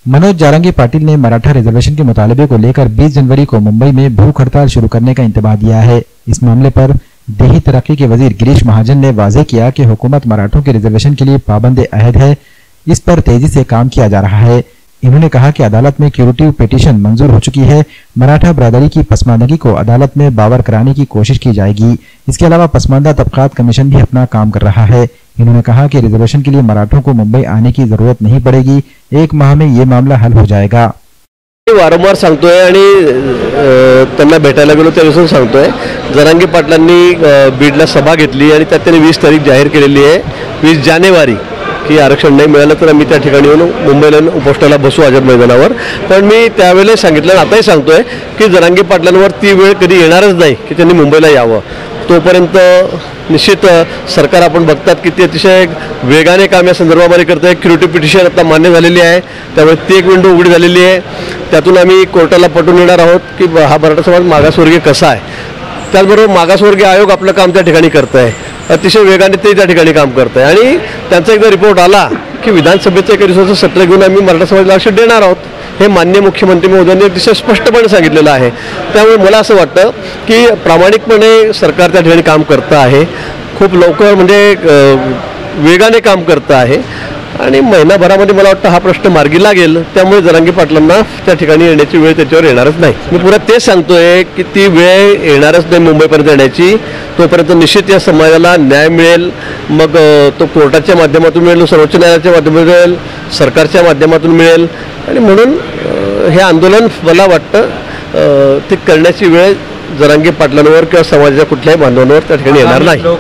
मनोज जारंगी पाटिल ने मराठा रिजर्वेशन के मुतालबे को लेकर 20 जनवरी को मुंबई में भूख हड़ताल शुरू करने का इंतबाह दिया है। इस मामले पर देही तरक्की के वजीर गिरीश महाजन ने वाजे किया कि हुकूमत मराठों के रिजर्वेशन के लिए पाबंद अहद है, इस पर तेजी से काम किया जा रहा है। इन्होंने कहा कि अदालत में क्यूरेटिव पिटीशन मंजूर हो चुकी है। मराठा बरादरी की पसमानदगी को अदालत में बावर कराने की कोशिश की जाएगी। इसके अलावा पसमानदा तबकात कमीशन भी अपना काम कर रहा है। इन्होंने कहा कि रिजर्वेशन के लिए मराठों को मुंबई आने की जरूरत नहीं पड़ेगी, 1 माह में ये मामला हल हो जाएगा। वारंवार सांगतोय आणि त्यांना भेटायला गेलो त्यावेळेस सांगतोय, जरांगे पाटलांनी बीडला सभा घेतली आणि त्यात त्यांनी 20 तारीख जाहीर केलेली आहे, 20 जानेवारी की आरक्षण नाही मिळालं तर आम्ही त्या ठिकाणी येऊन मुंबईला उपोषणाला बसू आझाद मैदानावर। पण मी त्यावेळेला सांगितलं, आताही सांगतोय की जरांगे पाटलांवर ती वेळ कधी येणारच नाही की त्यांनी मुंबईला यावं। तोपर्यंत निश्चित सरकार आपण बघतात की ते अतिशय वेगाने काम या संदर्भामध्ये करत आहे। क्युरेटिव्ह पिटिशन आता मान्य झालेली आहे, त्यामुळे ती एक विंडो उघडी झालेली आहे। त्यातून आम्ही कोर्टाला पटवून येणार आहोत की हा मराठा समाज मागासवर्गीय कसा आहे। त्याचबरोबर मागासवर्गीय आयोग आपलं काम त्या ठिकाणी करत आहे, अतिशय वेगाने ते त्या ठिकाणी काम करत आहे। आणि त्यांचा एकदा रिपोर्ट आला की विधानसभेचं एका दिवसाचं सत्र घेऊन आम्ही मराठा समाजाला लक्ष देणार आहोत, हे माननीय मुख्यमंत्री महोदयांनी अतिशय स्पष्टपणे सांगितलेलं आहे। त्यामुळे मला असं वाटतं की प्रामाणिकपणे सरकार त्या ठिकाणी काम करतं आहे, खूप लवकर म्हणजे वेगाने काम करतं आहे आणि महिनाभरामध्ये मला वाटतं हा प्रश्न मार्गी लागेल। त्यामुळे जरांगे पाटलांना त्या ठिकाणी येण्याची वेळ त्याच्यावर येणारच नाही। मी पुन्हा तेच सांगतोय की ती वेळ येणारच नाही मुंबईपर्यंत येण्याची। तोपर्यंत निश्चित या समाजाला न्याय मिळेल, मग तो कोर्टाच्या माध्यमातून मिळेल, सर्वोच्च न्यायालयाच्या माध्यमातून मिळेल, सरकारच्या माध्यमातून मिळेल। आणि म्हणून हे आंदोलन मला वाटतं ते करण्याची वेळ जरांगे पाटलांवर किंवा समाजाच्या कुठल्याही बांधवांवर त्या ठिकाणी येणार नाही।